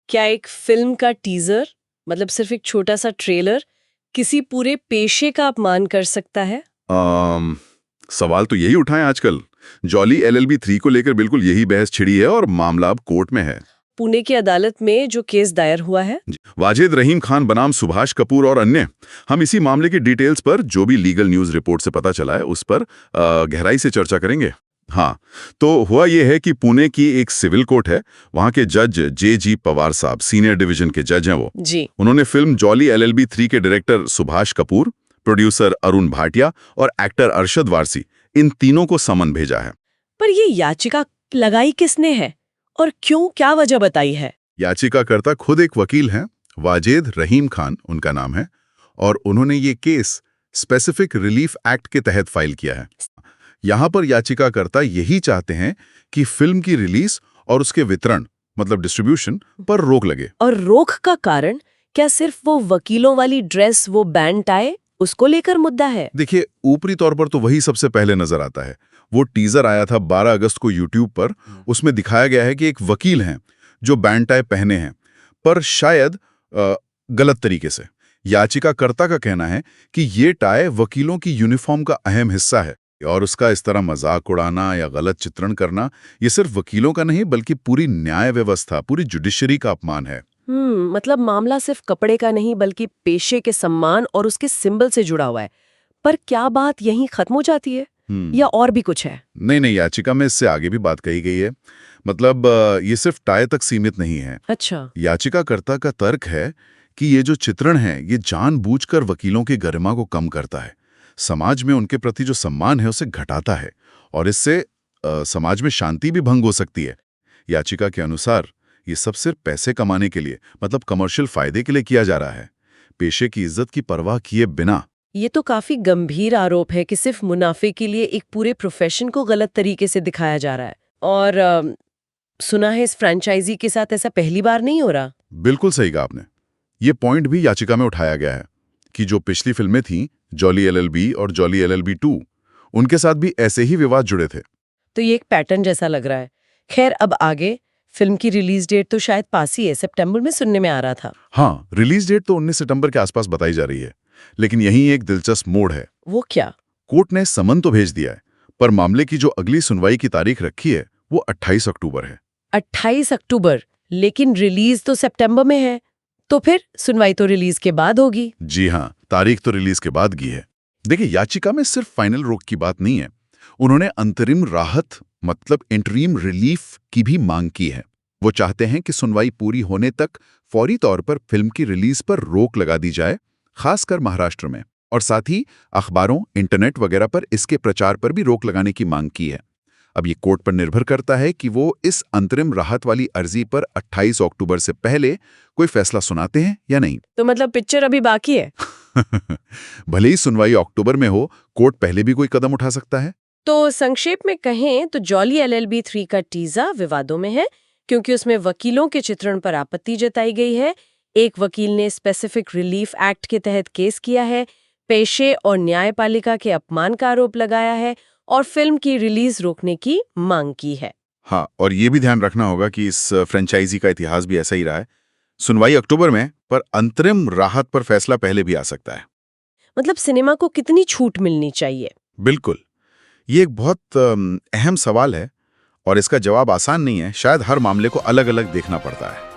क्या एक फिल्म का टीजर, मतलब सिर्फ एक छोटा सा ट्रेलर, किसी पूरे पेशे का अपमान कर सकता है? सवाल तो यही उठाएं आजकल। जॉली एलएलबी 3 को लेकर बिल्कुल यही बहस छिड़ी है और मामला अब कोर्ट में है। पुणे की अदालत में जो केस दायर हुआ है। वाजिद रहीम खान बनाम सुभाष कपूर और अन्य। हम इसी मामले की डिटेल्स पर, जो भी लीगल न्यूज रिपोर्ट से पता चला है, उस पर गहराई से चर्चा करेंगे। हाँ, तो हुआ यह है कि पुणे की एक सिविल कोर्ट है, वहां के जज J.G. पवार साहब, सीनियर डिवीजन के जज हैं वो जी। उन्होंने फिल्म जॉली एलएलबी 3 के डायरेक्टर सुभाष कपूर, प्रोड्यूसर अरुण भाटिया और एक्टर अरशद वारसी, इन तीनों को समन भेजा है। पर ये याचिका लगाई किसने है और क्यों, क्या वजह बताई है? याचिकाकर्ता खुद एक वकील हैं, वाजिद रहीम खान उनका नाम है, और उन्होंने ये केस स्पेसिफिक रिलीफ एक्ट के तहत फाइल किया है। यहाँ पर याचिकाकर्ता यही चाहते हैं कि फिल्म की रिलीज और उसके वितरण, मतलब डिस्ट्रीब्यूशन, पर रोक लगे। और रोक का कारण क्या सिर्फ वो वकीलों वाली ड्रेस, वो बैंड टाई, उसको लेकर मुद्दा है? देखिए, ऊपरी तौर पर तो वही सबसे पहले नजर आता है। वो टीजर आया था 12 अगस्त को यूट्यूब पर। उसमें दिखाया गया है कि एक वकील हैं जो बैंड टाई पहने हैं, पर शायद गलत तरीके से। याचिकाकर्ता का कहना है कि ये टाई वकीलों की यूनिफॉर्म का अहम हिस्सा है, और उसका इस तरह मजाक उड़ाना या गलत चित्रण करना, ये सिर्फ वकीलों का नहीं बल्कि पूरी न्याय व्यवस्था, पूरी जुडिशरी का अपमान है। मतलब मामला सिर्फ कपड़े का नहीं बल्कि पेशे के सम्मान और उसके सिंबल से जुड़ा हुआ है। पर क्या बात यहीं खत्म हो जाती है या और भी कुछ है? नहीं, याचिका में इससे आगे भी बात कही गई है। मतलब ये सिर्फ टाई तक सीमित नहीं है। अच्छा। याचिकाकर्ता का तर्क है कि ये जो चित्रण है, ये जानबूझकर वकीलों की गरिमा को कम करता है, समाज में उनके प्रति जो सम्मान है उसे घटाता है, और इससे समाज में शांति भी भंग हो सकती है। याचिका के अनुसार ये सब सिर्फ पैसे कमाने के लिए, मतलब कमर्शियल फायदे के लिए किया जा रहा है, पेशे की इज्जत की परवाह किए बिना। ये तो काफी गंभीर आरोप है कि सिर्फ मुनाफे के लिए एक पूरे प्रोफेशन को गलत तरीके से दिखाया जा रहा है। और सुना है इस फ्रेंचाइजी के साथ ऐसा पहली बार नहीं हो रहा। बिल्कुल सही कहा आपने। ये पॉइंट भी याचिका में उठाया गया है कि जो पिछली फिल्में थीं, जॉली एलएलबी और जॉली एलएलबी 2, उनके साथ भी ऐसे ही विवाद जुड़े थे। तो ये एक पैटर्न जैसा लग रहा है। खैर, अब आगे फिल्म की रिलीज डेट तो शायद पास ही है, सितंबर में सुनने में आ रहा था। हाँ, रिलीज डेट तो 19 सितंबर के आसपास बताई जा रही है, लेकिन यहीं एक दिलचस्प मोड़ है। वो क्या? कोर्ट ने समन तो भेज दिया है, पर मामले की जो अगली सुनवाई की तारीख रखी है वो 28 अक्टूबर है। 28 अक्टूबर, लेकिन रिलीज तो सितंबर में है, तो फिर सुनवाई तो रिलीज के बाद होगी। जी हाँ, तारीख तो रिलीज के बाद की है। देखिए, याचिका में सिर्फ फाइनल रोक की बात नहीं है, उन्होंने अंतरिम राहत, मतलब इंटरीम रिलीफ की भी मांग की है। वो चाहते हैं कि सुनवाई पूरी होने तक फौरी तौर पर फिल्म की रिलीज पर रोक लगा दी जाए, खासकर महाराष्ट्र में, और साथ ही अखबारों, इंटरनेट वगैरह पर इसके प्रचार पर भी रोक लगाने की मांग की है। अब ये कोर्ट पर निर्भर करता है कि वो इस अंतरिम राहत वाली अर्जी पर 28 अक्टूबर से पहले कोई फैसला सुनाते हैं या नहीं। तो मतलब पिक्चर अभी बाकी है। भले ही सुनवाई अक्टूबर में हो, कोर्ट पहले भी कोई कदम उठा सकता है। तो संक्षेप में कहें तो जॉली एलएलबी 3 का टीजर विवादों में है, क्योंकि उसमें वकीलों के चित्रण पर आपत्ति जताई गई है। एक वकील ने स्पेसिफिक रिलीफ एक्ट के तहत केस किया है, पेशे और न्यायपालिका के अपमान का आरोप लगाया है और फिल्म की रिलीज रोकने की मांग की है। हाँ, और ये भी ध्यान रखना होगा कि इस फ्रेंचाइजी का इतिहास भी ऐसा ही रहा है। सुनवाई अक्टूबर में, पर अंतरिम राहत पर फैसला पहले भी आ सकता है। मतलब सिनेमा को कितनी छूट मिलनी चाहिए? बिल्कुल, ये एक बहुत अहम सवाल है, और इसका जवाब आसान नहीं है। शायद हर मामले को अलग-अलग देखना पड़ता है।